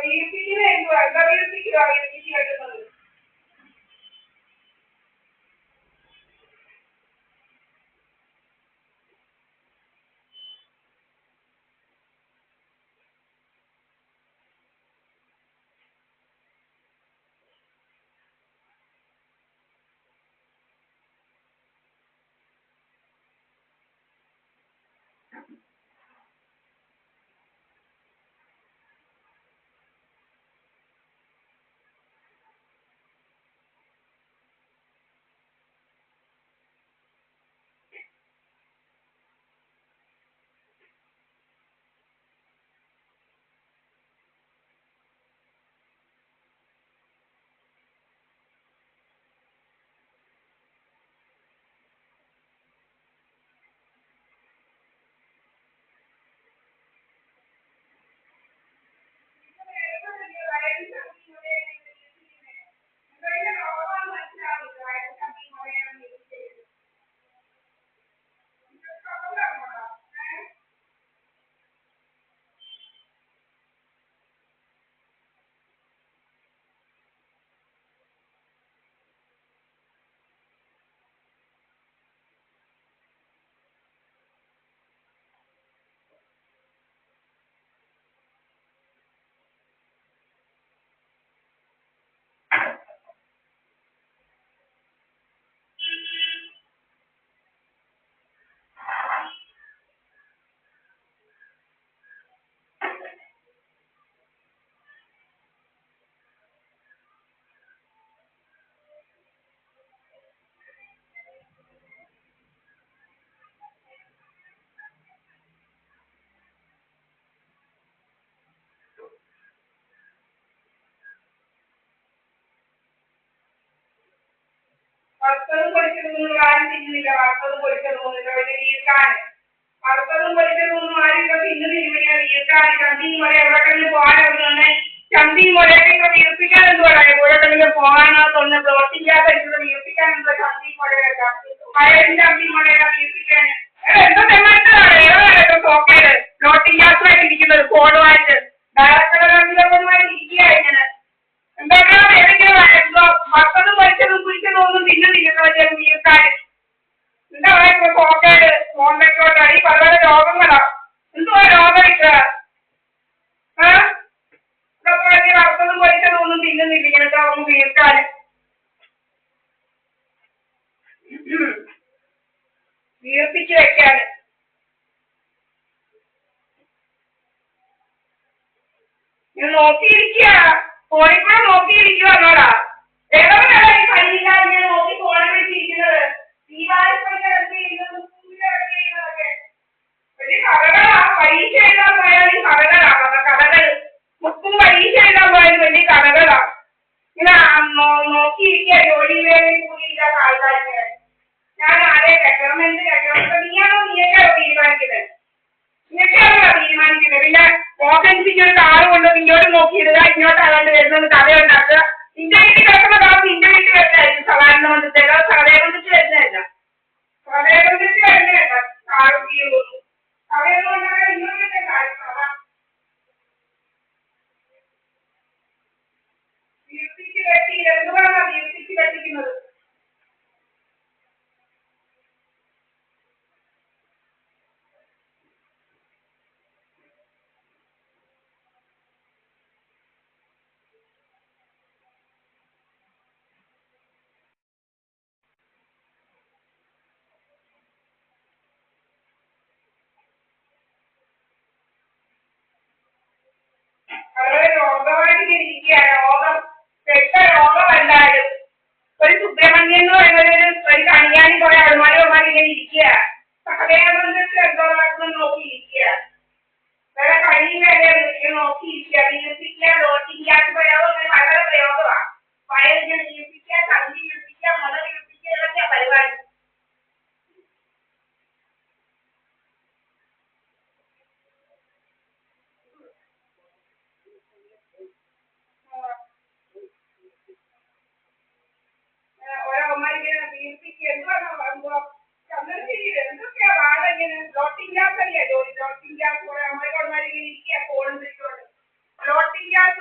വീർപ്പിക്കുന്നത് എന്തുവാ? എന്താ വീർപ്പിക്കുക? വീർപ്പിച്ച് കെട്ടുന്നത് വറുത്തതും പൊരിച്ചതൊന്നും ആരും തിന്നുന്നില്ല. വറുത്തതും പൊരിച്ചതൊന്നും ഇവിടെ വീർക്കാൻ വറുത്തതും പൊരിച്ചതൊന്നും ആരും ഇവിടെ തിന്നുന്നില്ല. ഇങ്ങനെ വീർക്കാൻ ചന്തിയും മുല എവിടെക്കെങ്കിലും പോകാനൊന്നും ചന്തിയും മുലയൊക്കെ ഇവിടെ വീർപ്പിക്കാൻ എന്ത് പറയാം? എവിടെക്കെങ്കിലും പോകാനൊന്നും പ്ലോട്ടില്ലാത്ത ഇവിടെ വീർപ്പിക്കാൻ എന്താ ചന്തിയും മുലയൊക്കെ പഴയ ചന്തിയും മുലയൊക്കെ വീർപ്പിക്കാൻ എന്താ തെമ്മറ്റാണ് ഏതായാലും പോക്കേട് പ്ലോട്ടിംഗ് ഗ്യാസുമായിട്ട് ഇരിക്കുന്നത് ഫോണുമായിട്ട് ഡയറക്ടറുമായിട്ട് ഇരിക്കുക ഇങ്ങനെ എന്തൊക്കെയാണ് ഏതെങ്കിലും എന്തോ ഭക്ഷണം പൊരിച്ചതും കുഴിച്ചതും ഒന്നും തിന്നുന്നില്ല വീർക്കാൻ എന്താ പറയുക പോക്കേട് ഫോണിലേക്കോട്ട് ഈ പല പല രോഗങ്ങളാ എന്തുവാ രോഗം ഇല്ല വറുത്തതും പൊരിച്ചതും ഒന്നും തിന്നുന്നില്ല ഇങ്ങനത്തെ ഒന്ന് വീർക്കാൻ വീർപ്പിച്ച് വെക്കാൻ ഞാൻ നോക്കിയിരിക്കുക ഫോണിൽ നോക്കിയിരിക്കുക എന്നോടാ ഏതോടാ ഈ കഴിയില്ലാതെ ഞാൻ നോക്കി ഫോണിൽ വെച്ചിരിക്കുന്നത് വലിയ കഥകളാ. പരീക്ഷ എഴുതാൻ പോയാലും കഥകളാ. കഥകൾ ബുക്കും പരീക്ഷ എഴുതാൻ പോയാലും വലിയ കഥകളാ. ഇങ്ങനെ നോക്കിയിരിക്കുക ജോലി വേലയിൽ കൂടിയില്ലാത്ത ആൾക്കാർക്ക് ഞാൻ ആരെ കെട്ടണം എന്ത് കെട്ടണം നീയൊക്കെയാണോ തീരുമാനിക്കുന്നത്? ഇങ്ങനെയാണോ തീരുമാനിക്കുന്നത്? പിന്നെ മോഹൻസിക്ക് ഒരു കാറ് കൊണ്ട് ഇങ്ങോട്ട് നോക്കിയിടുക ഇങ്ങോട്ട് ആകാണ്ട് വരുന്നത് കഥ ഉണ്ടാക്കുക. നിന്റെ വീട്ടിൽ കിടക്കുന്ന കാറ് നിന്റെ വീട്ടിൽ വരുന്നതായിരിക്കും സാധാരണ ബന്ധത്തേക്ക് കഥയെ ബന്ധിച്ച് വരുന്നതല്ല. കഥയെ ബന്ധിച്ച് വരുന്നതല്ല കാറ് തീരുന്നു കഥയൊന്നും ഉണ്ടാകാൻ ഇങ്ങോട്ടത്തെ കാര്യം കഥ വീർപ്പിച്ച് കെട്ടി എന്തുകൊണ്ടാണ് വീർപ്പിച്ച് കെട്ടിക്കുന്നത്? വളരെ രോഗമായിട്ട് ഇരിക്കുക. രോഗം പെട്ട രോഗമല്ലാരും ഒരു സുബ്രഹ്മണ്യൻ എന്ന് പറയുന്ന ഒരു കണിയാനും കുറെ അളുമാരിമാർ ഇങ്ങനെ ഇരിക്കുക. കഥയെ ബന്ധിച്ച് എന്തോ നടക്കുന്നു നോക്കിയിരിക്കുക. വേറെ കഴിയില്ല നോക്കിയിരിക്കുക. വീർപ്പിക്കുക പ്ലോട്ടിംഗ് ഗ്യാസ് പ്രയോഗം അങ്ങനെ വളരെ പ്രയോഗമാണ്. വയറിങ്ങനെ വീർപ്പിക്കുക ചന്തി വീർപ്പിക്കുക മുല വീർപ്പിക്കുക ഇതൊക്കെയാ പരിപാടി. ഓരോമാരിങ്ങനെ വീർപ്പിക്കുക എന്തുവാ ചന്ദ്രശേരി എന്തൊക്കെയാ വാഴ ഇങ്ങനെ പ്ലോട്ടിംഗ് ഗ്യാസ് അറിയാ ജോലി പ്ലോട്ടിംഗ് ഗ്യാസ് കുറെ അമ്മമാരിങ്ങനെ ഇരിക്കുക ഫോണും പിടിച്ചോണ്ട് പ്ലോട്ടിംഗ് ഗ്യാസ്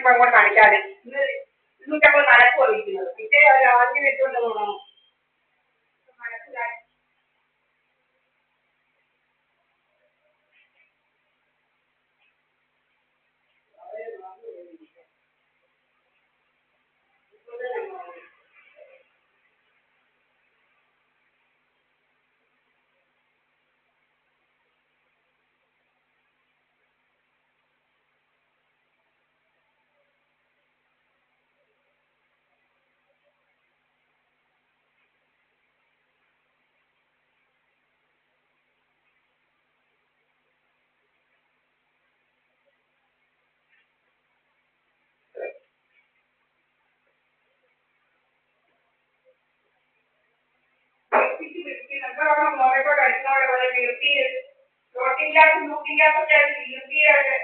ഇപ്പൊ അങ്ങോട്ട് കാണിക്കാതെ ഇന്നിട്ടപ്പോൾ നടപ്പ് അറിയിക്കുന്നത് പിന്നെ 5 മിനിറ്റ് കൊണ്ട് തോന്നണം മനസ്സിലായി. മോനോട്ട് അടിക്കുന്നവരെ പോലെ നിർത്തി ലോട്ടിംഗ് ഗ്യാസും ലൂട്ടിംഗ് ഗ്യാസൊക്കെ നിർത്തിയൊക്കെ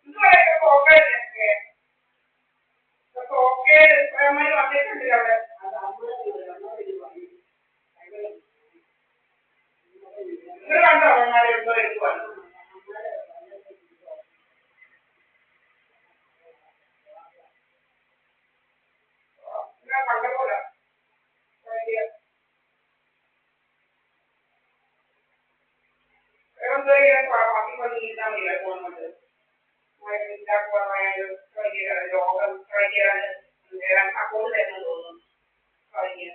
ഇതുവരെയൊക്കെ പോക്കയൊക്കെ പോക്കേട് വന്നിട്ടുണ്ട് അവിടെ നിങ്ങൾ കണ്ടോ അവന്മാരെ എന്തോ എടുക്കുവാണ് കണ്ടപോലെ പാർട്ടി പണി ഇരുന്നാൽ മതി ഗവൺമെന്റ് രോഗം ട്രൈ ചെയ്യാൻ അക്കൗണ്ട് എന്ന് തോന്നുന്നു എനിക്ക്